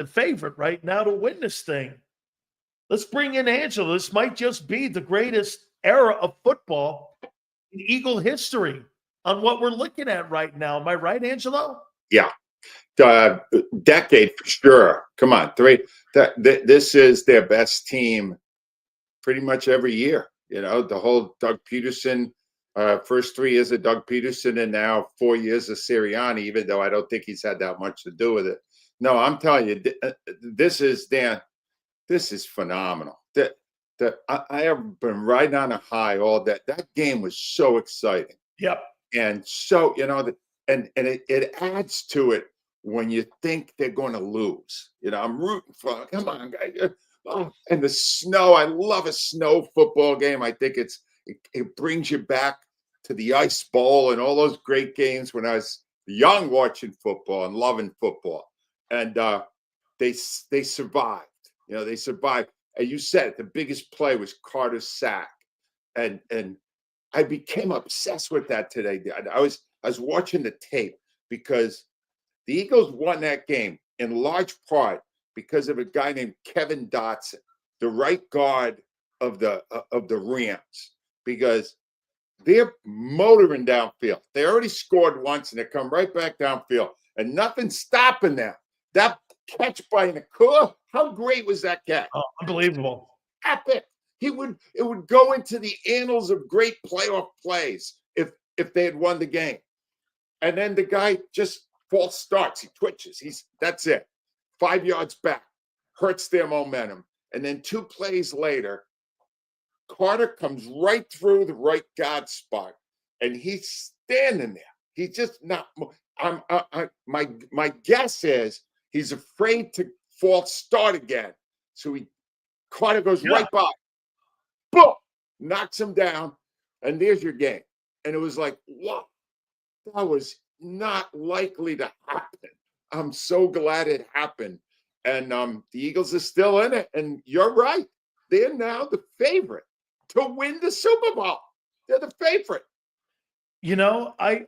the favorite right now to win this thing. Let's bring in Angelo. This might just be the greatest era of football in Eagle history on what we're looking at right now. Am I right, Angelo? Yeah. Decade for sure. Come on, this is their best team pretty much every year. You know, the whole Doug Peterson, first 3 years of Doug Peterson, and now 4 years of Sirianni, even though I don't think he's had that much to do with it. No, I'm telling you, this is, Dan, this is phenomenal. I have been right on a high all that. That game was so exciting. Yep. And so, you know, and it adds to it when you think they're going to lose. You know, I'm rooting for, come on, guys. Oh, and the snow, I love a snow football game. I think it brings you back to the Ice Bowl and all those great games when I was young watching football and loving football. And they survived. You know, they survived. And you said it, the biggest play was Carter's sack. And I became obsessed with that today. I was watching the tape because the Eagles won that game in large part because of a guy named Kevin Dotson, the right guard of the Rams, because they're motoring downfield. They already scored once, and they come right back downfield, and nothing's stopping them. That catch by Nakua, how great was that catch? Oh, unbelievable. Epic. It would go into the annals of great playoff plays if they had won the game. And then the guy just false starts. He twitches. That's it. 5 yards back. Hurts their momentum. And then 2 plays later, Carter comes right through the right guard spot, and he's standing there. He's just not. My guess is he's afraid to false start again. So Carter goes right by. Boom! Knocks him down, and there's your game. And it was like, wow, that was not likely to happen. I'm so glad it happened. And the Eagles are still in it. And you're right. They're now the favorite to win the Super Bowl. They're the favorite. You know, I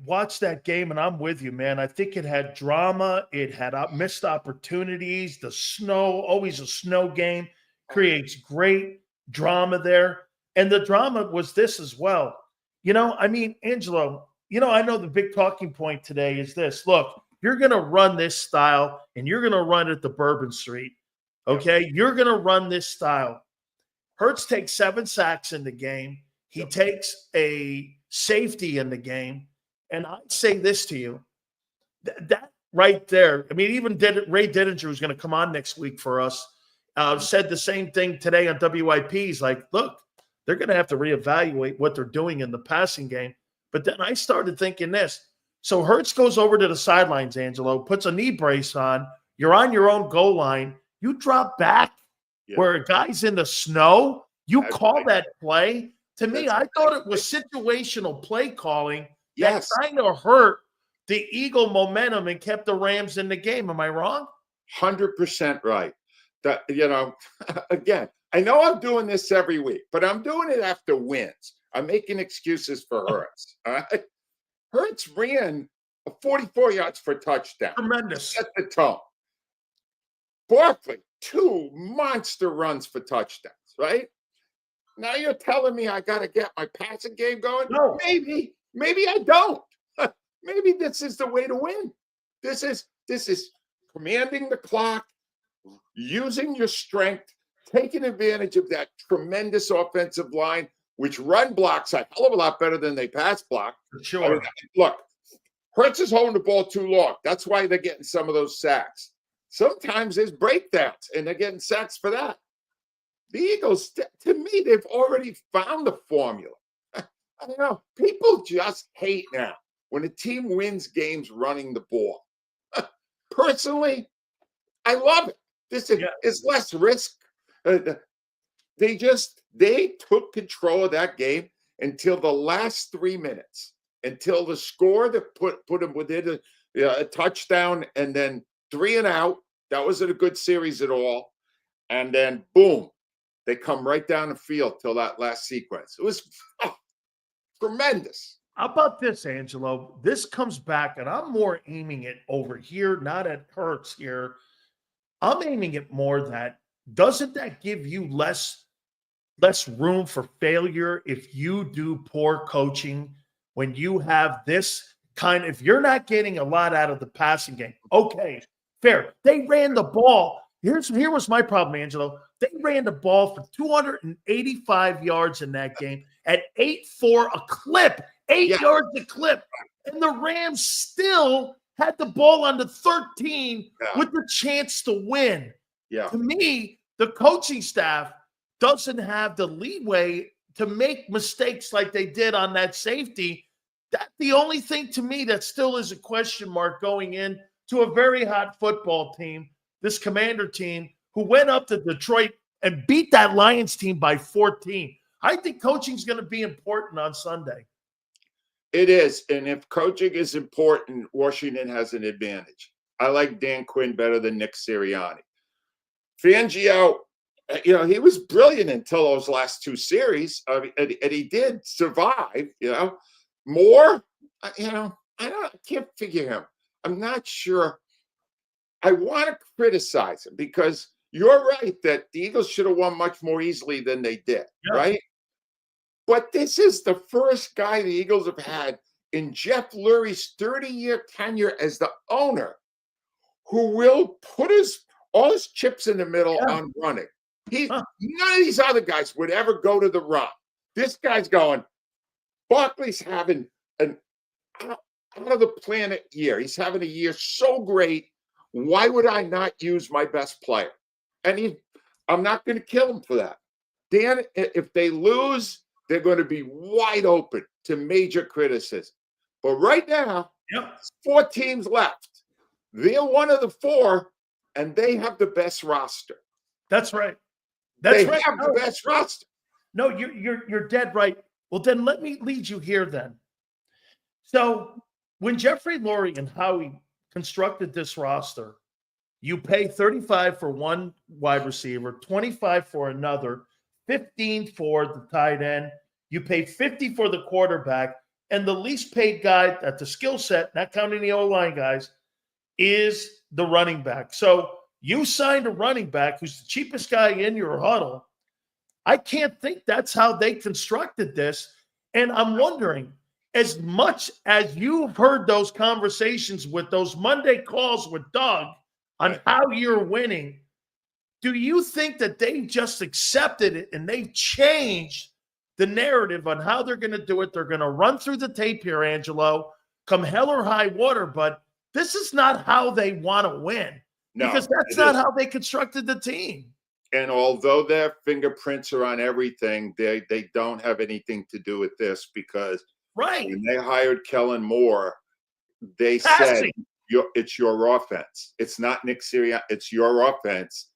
watched that game, and I'm with you, man. I think it had drama. It had missed opportunities. The snow, always a snow game, creates great drama there. And the drama was this as well. You know, I mean, Angelo, you know, I know the big talking point today is this. Look, you're going to run this style, and you're going to run it to Bourbon Street. Okay? Yep. You're going to run this style. Hurts takes 7 sacks in the game. He takes a safety in the game. And I'd say this to you, that right there, I mean, even Ray Didinger, who's going to come on next week for us, said the same thing today on WIP. He's like, look, they're going to have to reevaluate what they're doing in the passing game. But then I started thinking this. So Hurts goes over to the sidelines, Angelo, puts a knee brace on. You're on your own goal line. You drop back where a guy's in the snow. You call that play. To me, I thought it was situational play calling that kind of hurt the Eagle momentum and kept the Rams in the game. Am I wrong? 100% right. That, you know, again, I know I'm doing this every week, but I'm doing it after wins. I'm making excuses for Hurts. All right. Hurts ran 44 yards for a touchdown. Tremendous. Set the tone. Barkley, 2 monster runs for touchdowns, right? Now you're telling me I got to get my passing game going? No. Maybe I don't. Maybe this is the way to win. This is commanding the clock, using your strength, taking advantage of that tremendous offensive line, which run blocks a hell of a lot better than they pass block. For sure. I mean, look, Hurts is holding the ball too long. That's why they're getting some of those sacks. Sometimes there's breakdowns, and they're getting sacks for that. The Eagles, to me, they've already found the formula. I don't know. People just hate now when a team wins games running the ball. Personally, I love it. This is less risk. They took control of that game until the last 3 minutes, until the score that put them within a touchdown, and then 3 and out. That wasn't a good series at all. And then boom, they come right down the field till that last sequence. It was tremendous. How about this, Angelo? This comes back, and I'm more aiming it over here, not at Hurts here. I'm aiming it more that doesn't that give you less room for failure if you do poor coaching when you have this kind if you're not getting a lot out of the passing game. Okay, fair. They ran the ball. Here was my problem, Angelo. They ran the ball for 285 yards in that game at 8-4 a clip, 8 yards a clip. And the Rams still had the ball on the 13 with the chance to win. Yeah. To me, the coaching staff doesn't have the leeway to make mistakes like they did on that safety. That's the only thing to me that still is a question mark going in to a very hot football team, this Commander team, who went up to Detroit and beat that Lions team by 14. I think coaching is going to be important on Sunday. It is. And if coaching is important, Washington has an advantage. I like Dan Quinn better than Nick Sirianni. Fangio, he was brilliant until those last two series. And he did survive, More, I can't figure him. I'm not sure. I want to criticize him because you're right that the Eagles should have won much more easily than they did, right? But this is the first guy the Eagles have had in Jeff Lurie's 30-year tenure as the owner who will put all his chips in the middle on running. None of these other guys would ever go to the run. This guy's going, Barkley's having an out of the planet year. He's having a year so great. Why would I not use my best player? And I'm not going to kill him for that. Dan, if they lose, they're going to be wide open to major criticism. But right now, 4 teams left. They're one of the 4, and they have the best roster. That's right. They have the best roster. No, you're dead right. Well, then let me lead you here then. So when Jeffrey Lurie and Howie constructed this roster, you pay 35 for one wide receiver, 25 for another, 15 for the tight end. You pay 50 for the quarterback, and the least paid guy at the skill set, not counting the O-line guys, is the running back. So you signed a running back who's the cheapest guy in your huddle. I can't think that's how they constructed this. And I'm wondering, as much as you've heard those conversations with those Monday calls with Doug on how you're winning, do you think that they just accepted it and they changed the narrative on how they're going to do it? They're going to run through the tape here, Angelo, come hell or high water, but this is not how they want to win because that's not how they constructed the team. And although their fingerprints are on everything, they don't have anything to do with this because when they hired Kellen Moore, they said it's your offense. It's not Nick Sirianni. It's your offense.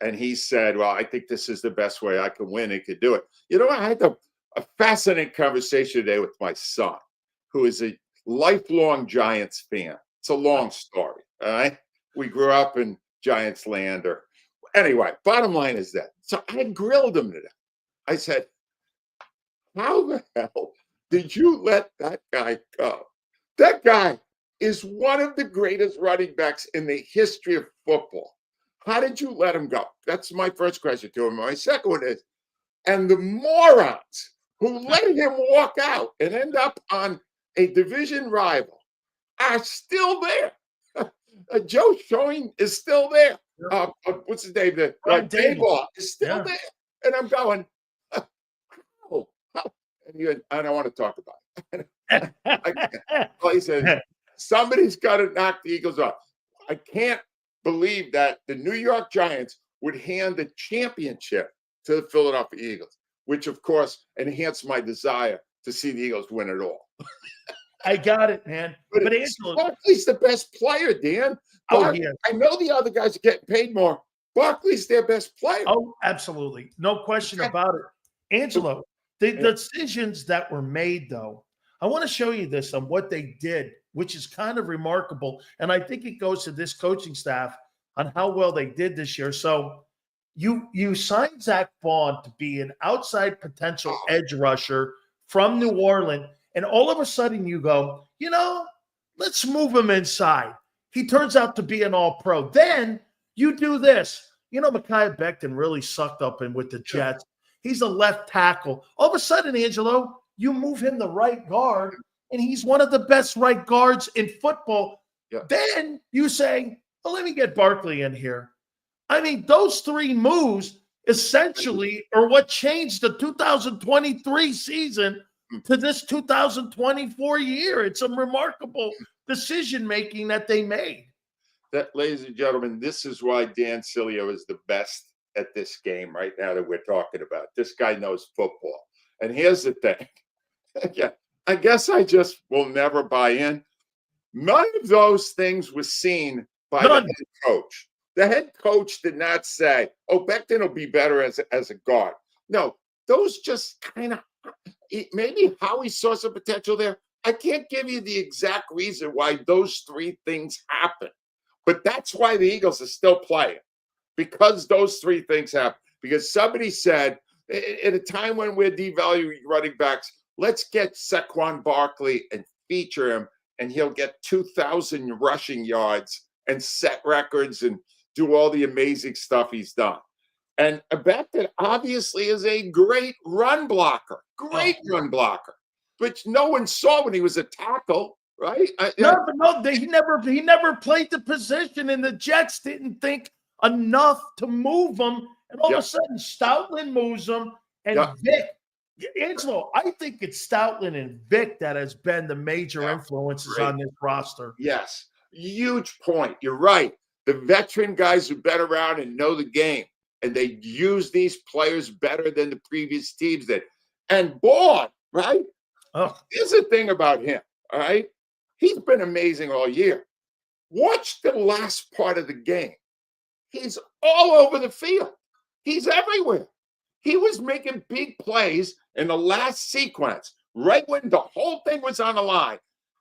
And he said, well, I think this is the best way I can win. He could do it. I had a fascinating conversation today with my son, who is a lifelong Giants fan. It's a long story, all right? We grew up in Giants land. Anyway, bottom line is that. So I grilled him today. I said, how the hell did you let that guy go? That guy is one of the greatest running backs in the history of football. How did you let him go? That's my first question to him. My second one is, and the morons who let him walk out and end up on a division rival are still there. Joe Schoen is still there. What's his name? Dayball is still there. And I'm going, how? And I don't want to talk about it. Well, he said, somebody's got to knock the Eagles off. I can't believe that the New York Giants would hand the championship to the Philadelphia Eagles, which, of course, enhanced my desire to see the Eagles win it all. I got it, man. But Angelo, Barkley's the best player, Dan. I know the other guys are getting paid more. Barkley's their best player. Oh, absolutely. No question about it. Angelo, the decisions that were made, though, I want to show you this on what they did, which is kind of remarkable. And I think it goes to this coaching staff on how well they did this year. So you signed Zach Vaughn to be an outside potential edge rusher from New Orleans. And all of a sudden you go, let's move him inside. He turns out to be an all-pro. Then You do this. You know, Micaiah Becton really sucked up in with the Jets. He's a left tackle. All of a sudden, Angelo, you move him the right guard, and he's one of the best right guards in football. Yeah. Then you say, well, let me get Barkley in here. I mean, those three moves essentially are what changed the 2023 season to this 2024 year. It's a remarkable decision-making that they made. That, ladies and gentlemen, this is why Dan Sileo is the best at this game right now that we're talking about. This guy knows football. And here's the thing. Yeah, I guess I just will never buy in. None of those things was seen by the head coach. The head coach did not say, oh, Becton will be better as a guard. No, those just kind of, maybe Howie saw some potential there. I can't give you the exact reason why those three things happen. But that's why the Eagles are still playing, because those three things happen. Because somebody said, at a time when we're devaluing running backs, let's get Saquon Barkley and feature him, and he'll get 2,000 rushing yards and set records and do all the amazing stuff he's done. And Becton obviously is a great run blocker, run blocker, which no one saw when he was a tackle. Right? He never played the position, and the Jets didn't think enough to move him. And all of a sudden, Stoutland moves him, and Vic. Angelo, I think it's Stoutland and Vic that has been the major influences on this roster. Yes, huge point. You're right. The veteran guys who've been around and know the game, and they use these players better than the previous teams did. And Bourne, right? Here's the thing about him, all right? He's been amazing all year. Watch the last part of the game. He's all over the field. He's everywhere. He was making big plays in the last sequence, right when the whole thing was on the line.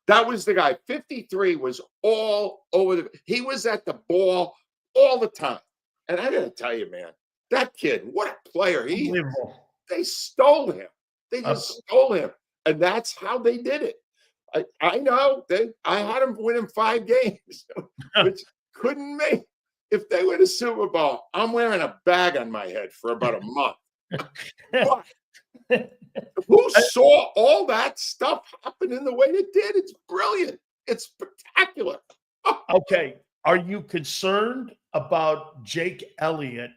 That was the guy. 53 was all over he was at the ball all the time. And I gotta tell you, man, that kid, what a player he is. They stole him. They just stole him. And that's how they did it. I know I had them winning 5 games, which couldn't make. If they win a Super Bowl, I'm wearing a bag on my head for about a month. But who saw all that stuff happen in the way it did? It's brilliant. It's spectacular. Okay. Are you concerned about Jake Elliott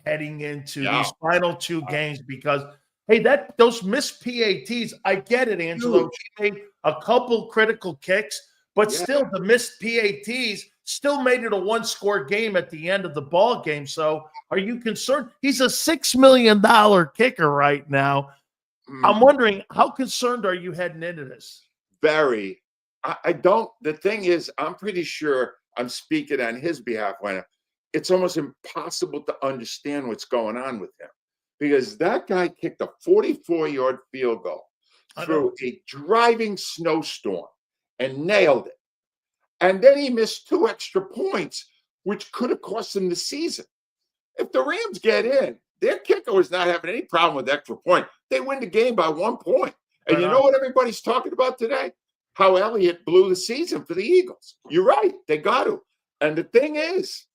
heading into these final 2 games? Because hey, those missed PATs, I get it, Angelo. He made a couple critical kicks, but still the missed PATs still made it a 1-score game at the end of the ball game. So are you concerned? He's a $6 million kicker right now. I'm wondering, how concerned are you heading into this? Very. I don't. The thing is, I'm pretty sure I'm speaking on his behalf right now. It's almost impossible to understand what's going on with him, because that guy kicked a 44-yard field goal through a driving snowstorm and nailed it. And then he missed 2 extra points, which could have cost him the season. If the Rams get in, their kicker was not having any problem with extra point. They win the game by 1 point. And you know what everybody's talking about today? How Elliott blew the season for the Eagles. You're right. They got to. And the thing is,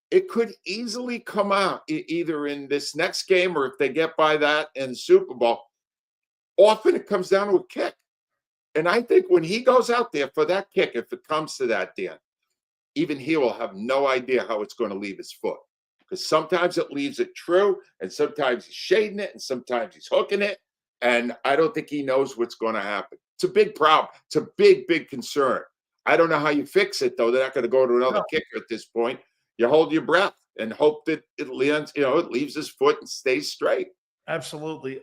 it could easily come out either in this next game or if they get by that in the Super Bowl. Often it comes down to a kick. And I think when he goes out there for that kick, if it comes to that, Dan, even he will have no idea how it's going to leave his foot. Because sometimes it leaves it true, and sometimes he's shading it, and sometimes he's hooking it. And I don't think he knows what's going to happen. It's a big problem. It's a big, big concern. I don't know how you fix it, though. They're not going to go to another kicker at this point. You hold your breath and hope that it lands, it leaves his foot and stays straight. Absolutely.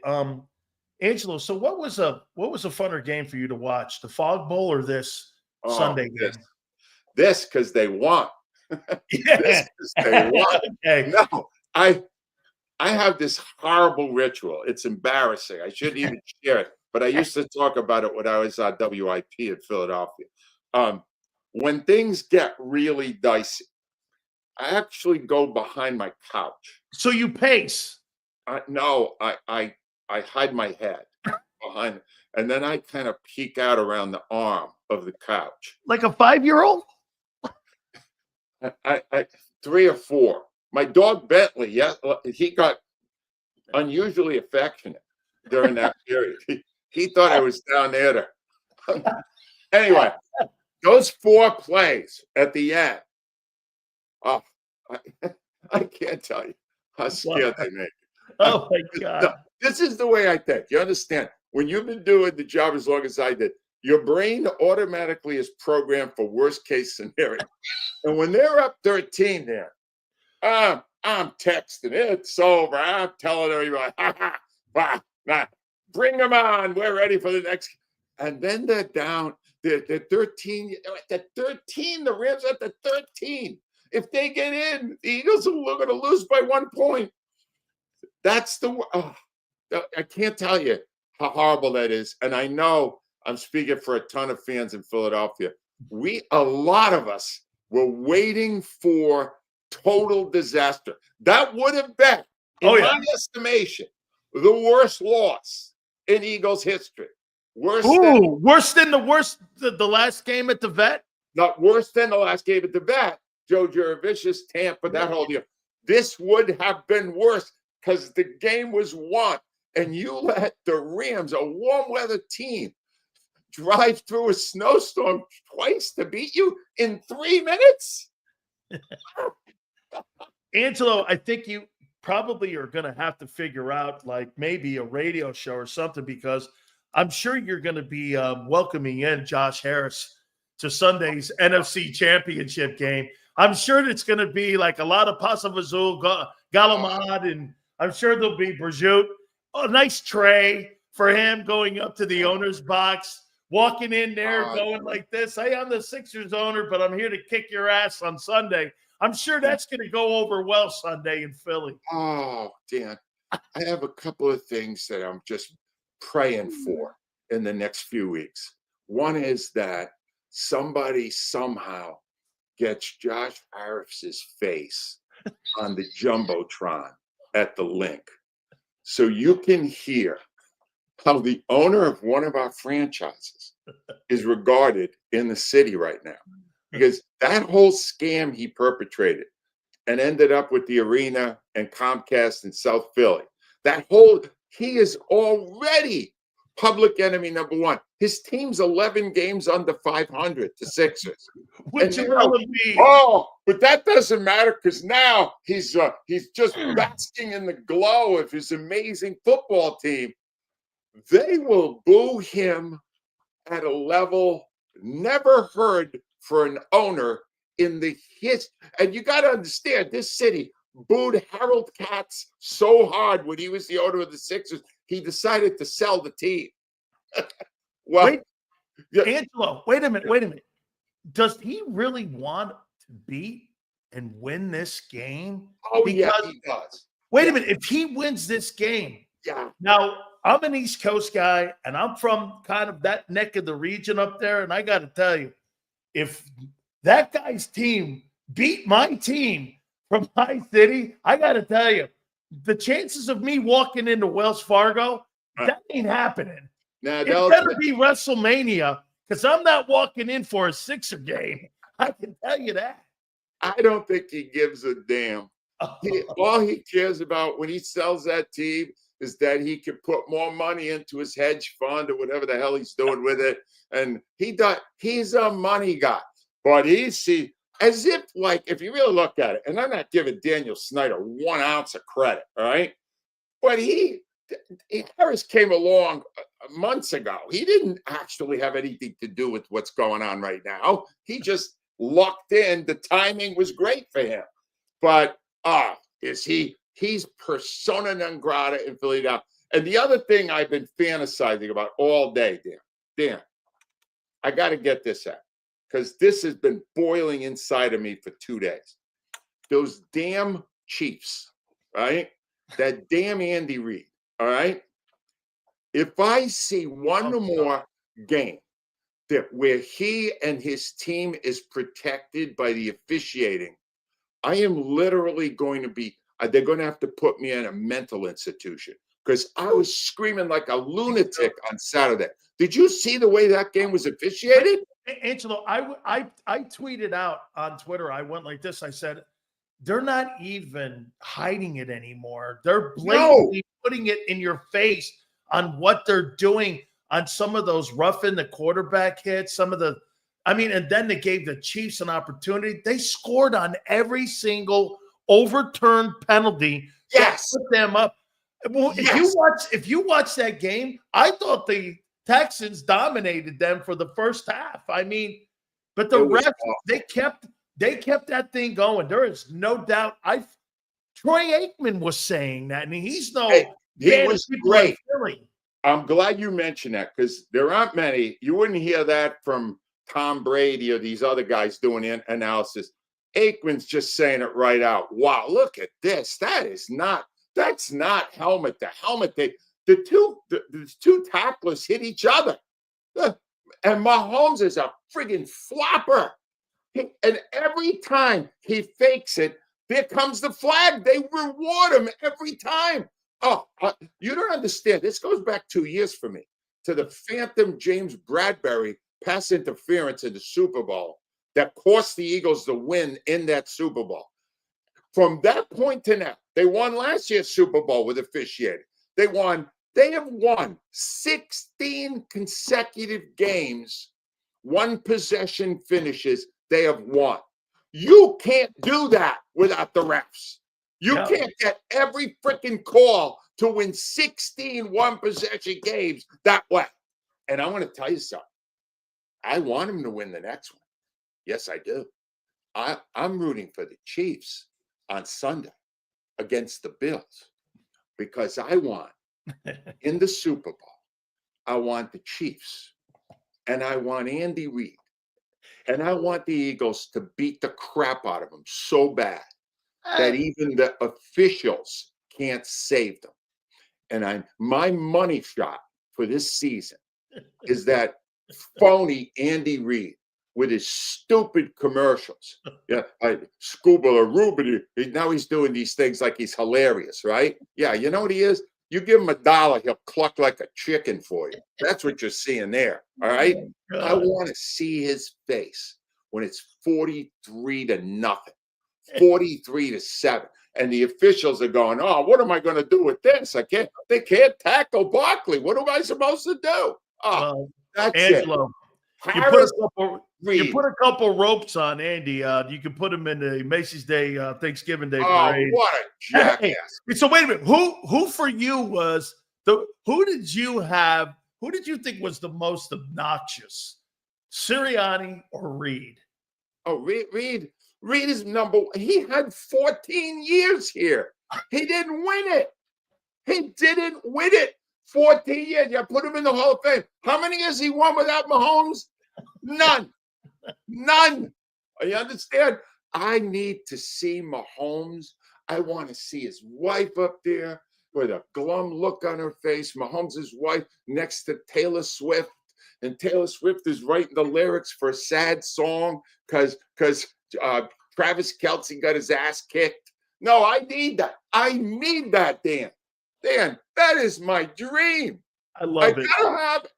Angelo, so what was a funner game for you to watch, the Fog Bowl or this Sunday game? This because they won. This because they won. Okay. No, I have this horrible ritual. It's embarrassing. I shouldn't even share it, but I used to talk about it when I was on WIP in Philadelphia. When things get really dicey, I actually go behind my couch. So you pace? No, I hide my head behind, and then I kind of peek out around the arm of the couch. Like a 5-year-old? 3 or 4. My dog Bentley, yeah, he got unusually affectionate during that period. He thought I was down there to anyway, those 4 plays at the end. Oh, I can't tell you how scared they make me. Oh my No, God. this is the way I think. You understand? When you've been doing the job as long as I did, your brain automatically is programmed for worst case scenario. And when they're up 13 there, I'm texting, it's over. I'm telling everybody, bring them on. We're ready for the next. And then they're down. They're 13. At the 13, the Rams at the 13. If they get in, the Eagles are going to lose by 1 point. That's I can't tell you how horrible that is. And I know I'm speaking for a ton of fans in Philadelphia. A lot of us were waiting for total disaster. That would have been, in my estimation, the worst loss in Eagles history. Worse than the last game at the Vet? Not worse than the last game at the Vet. Joe Juravicious, Tampa, that whole deal. This would have been worse because the game was won. And you let the Rams, a warm weather team, drive through a snowstorm twice to beat you in 3 minutes? Angelo, I think you probably are going to have to figure out like maybe a radio show or something, because I'm sure you're going to be welcoming in Josh Harris to Sunday's NFC Championship game. I'm sure it's going to be like a lot of Pasavazul, Galamad, and I'm sure there'll be Brigitte. A nice tray for him going up to the owner's box, walking in there, going like this. Hey, I'm the Sixers owner, but I'm here to kick your ass on Sunday. I'm sure that's going to go over well Sunday in Philly. Oh, Dan, I have a couple of things that I'm just praying for in the next few weeks. One is that somebody somehow gets Josh Harris's face on the Jumbotron at the link, so you can hear how the owner of one of our franchises is regarded in the city right now. Because that whole scam he perpetrated and ended up with the arena and Comcast in South Philly, he is already public enemy number 1. His team's 11 games under 500, the Sixers. Which is but that doesn't matter because now he's just basking in the glow of his amazing football team. They will boo him at a level never heard for an owner in the history. And you got to understand, this city booed Harold Katz so hard when he was the owner of the Sixers, he decided to sell the team. Angelo, wait a minute. Does he really want to beat and win this game? Yeah, he does. Wait a minute. If he wins this game, now I'm an East Coast guy, and I'm from kind of that neck of the region up there, and I got to tell you, if that guy's team beat my team from my city, I got to tell you, the chances of me walking into Wells Fargo, that ain't happening. It better be WrestleMania, because I'm not walking in for a Sixer game. I can tell you that. I don't think he gives a damn. All he cares about when he sells that team is that he can put more money into his hedge fund or whatever the hell he's doing with it. And he's a money guy. But as if, like, if you really look at it, and I'm not giving Daniel Snyder 1 ounce of credit, all right? But Harris came along months ago. He didn't actually have anything to do with what's going on right now. He just lucked in. The timing was great for him. But he's persona non grata in Philadelphia. And the other thing I've been fantasizing about all day, Dan, I got to get this out, because this has been boiling inside of me for 2 days. Those damn Chiefs, right? That damn Andy Reid, all right? If I see one more game where he and his team is protected by the officiating, I am literally going to be, they're going to have to put me in a mental institution, because I was screaming like a lunatic on Saturday. Did you see the way that game was officiated? Angelo, I tweeted out on Twitter, I went like this. I said, they're not even hiding it anymore. They're No. blatantly putting it in your face on what they're doing on some of those roughing the quarterback hits, some of the, I mean, and then they gave the Chiefs an opportunity. They scored on every single overturned penalty that Yes. put them up. Well, Yes. if you watch that game, I thought the Texans dominated them for the first half. I mean, but the It was refs, awful. they kept that thing going. There is no doubt. Troy Aikman was saying that, and he's no Hey, he fan of was people in great. Philly. I'm glad you mentioned that because there aren't many. You wouldn't hear that from Tom Brady or these other guys doing analysis. Aikman's just saying it right out. Wow, look at this. That's not helmet to helmet. The two tacklers hit each other. And Mahomes is a friggin' flopper. And every time he fakes it, there comes the flag. They reward him every time. Oh, you don't understand. This goes back 2 years for me to the phantom James Bradbury pass interference in the Super Bowl that cost the Eagles the win in that Super Bowl. From that point to now, they won last year's Super Bowl with officiating. They have won 16 consecutive games, one possession finishes. They have won. You can't do that without the refs. You can't get every freaking call to win 16 one possession games that way. And I want to tell you something. I want him to win the next one. Yes, I do. I'm rooting for the Chiefs on Sunday against the Bills because I want in the Super Bowl, I want the Chiefs and I want Andy Reid and I want the Eagles to beat the crap out of them so bad that even the officials can't save them. And my money shot for this season is that phony Andy Reid with his stupid commercials. Yeah, Scuba or Ruben, now he's doing these things like he's hilarious, right? Yeah, you know what he is? You give him $1, he'll cluck like a chicken for you. That's what you're seeing there, all right? I want to see his face when it's 43-0, 43-7. And the officials are going, oh, what am I going to do with this? They can't tackle Barkley. What am I supposed to do? Oh, Well, that's Angelo, it. you put a couple ropes on Andy. You can put him in the Macy's Day Thanksgiving Day parade. Oh, what a jackass! Hey, so wait a minute. Who for you was who did you have? Who did you think was the most obnoxious, Sirianni or Reed? Oh, Reed is number one. He had 14 years here. He didn't win it. He didn't win it. 14 years. You put him in the Hall of Fame. How many has he won without Mahomes? None. None. You understand? I need to see Mahomes. I want to see his wife up there with a glum look on her face. Mahomes' wife next to Taylor Swift. And Taylor Swift is writing the lyrics for a sad song because Travis Kelce got his ass kicked. No, I need that. I need that, Dan. Dan, that is my dream. I love it. I gotta have it.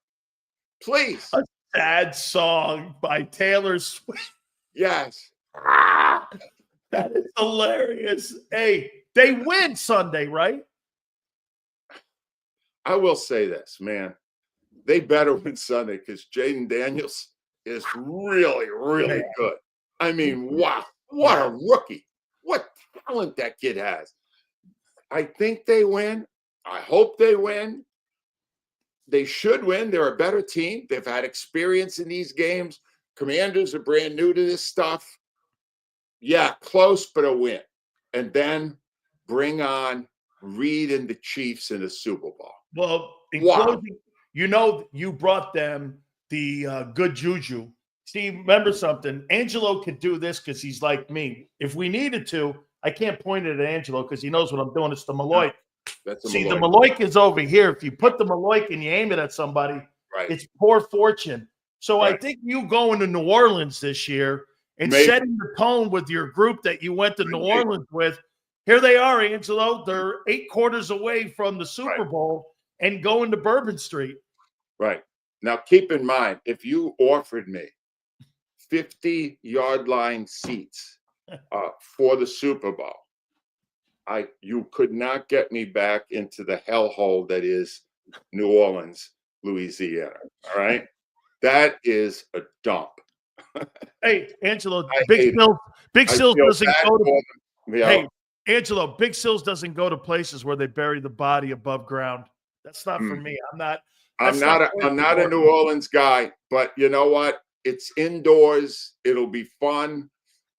Please. A sad song by Taylor Swift. Yes. That is hilarious. Hey, they win Sunday, right? I will say this, man. They better win Sunday because Jaden Daniels is really, really good. I mean, wow. What a rookie. What talent that kid has. I think they win. I hope they win. They should win. They're a better team. They've had experience in these games. Commanders are brand new to this stuff. Yeah, close, but a win. And then bring on Reed and the Chiefs in the Super Bowl. Well, in closing, you brought them the good juju. See, remember something. Angelo could do this because he's like me. If we needed to, I can't point it at Angelo because he knows what I'm doing. It's the Maloik. That's See, the Maloik is over here. If you put the Maloik and you aim it at somebody, it's poor fortune. So I think you going to New Orleans this year and setting the tone with your group that you went to New Orleans with. Here they are, Angelo. They're 8 quarters away from the Super Bowl and going to Bourbon Street. Right. Now, keep in mind, if you offered me 50-yard line seats for the Super Bowl, you could not get me back into the hellhole that is New Orleans, Louisiana. All right, that is a dump. Hey, Angelo, I Big hate it. Sills, Big I Sills feel doesn't bad go to. for them. Hey, Angelo, Big Sills doesn't go to places where they bury the body above ground. That's not for Mm. me. I'm not. I'm That's not. not a New Orleans guy, but you know what? It's indoors. It'll be fun.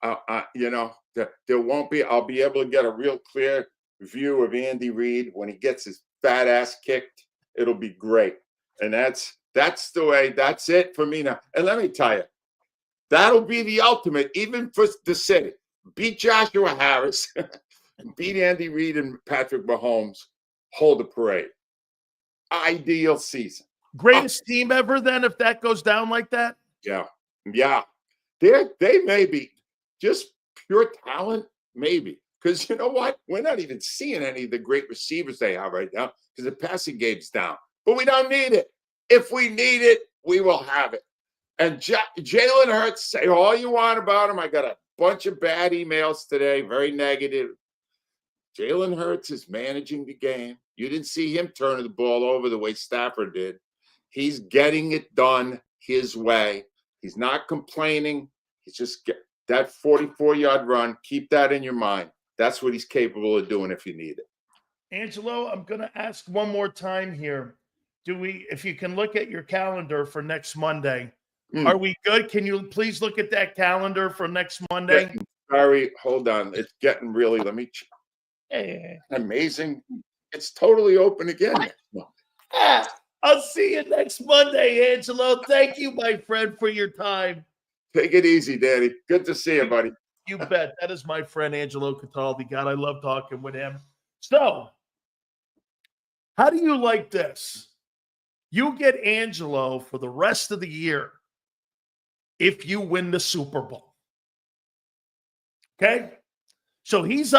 There won't be. I'll be able to get a real clear view of Andy Reid when he gets his fat ass kicked. It'll be great, and that's the way. That's it for me now. And let me tell you, that'll be the ultimate, even for the city. Beat Joshua Harris, beat Andy Reid and Patrick Mahomes. Hold a parade. Ideal season. Greatest team ever. Then, if that goes down like that, Yeah. They may be just pure talent, maybe. Because you know what? We're not even seeing any of the great receivers they have right now because the passing game's down. But we don't need it. If we need it, we will have it. And Jalen Hurts, say all you want about him. I got a bunch of bad emails today, very negative. Jalen Hurts is managing the game. You didn't see him turning the ball over the way Stafford did. He's getting it done his way. He's not complaining. He's just that 44-yard run. Keep that in your mind. That's what he's capable of doing if you need it. Angelo, I'm going to ask one more time here. If you can look at your calendar for next Monday, are we good? Can you please look at that calendar for next Monday? Sorry, hold on. It's getting really, let me check. Amazing. It's totally open again. I'll see you next Monday, Angelo. Thank you, my friend, for your time. Take it easy, Daddy. Good to see you, buddy. You bet. That is my friend, Angelo Cataldi. God, I love talking with him. So, how do you like this? You get Angelo for the rest of the year if you win the Super Bowl. Okay? So he's up.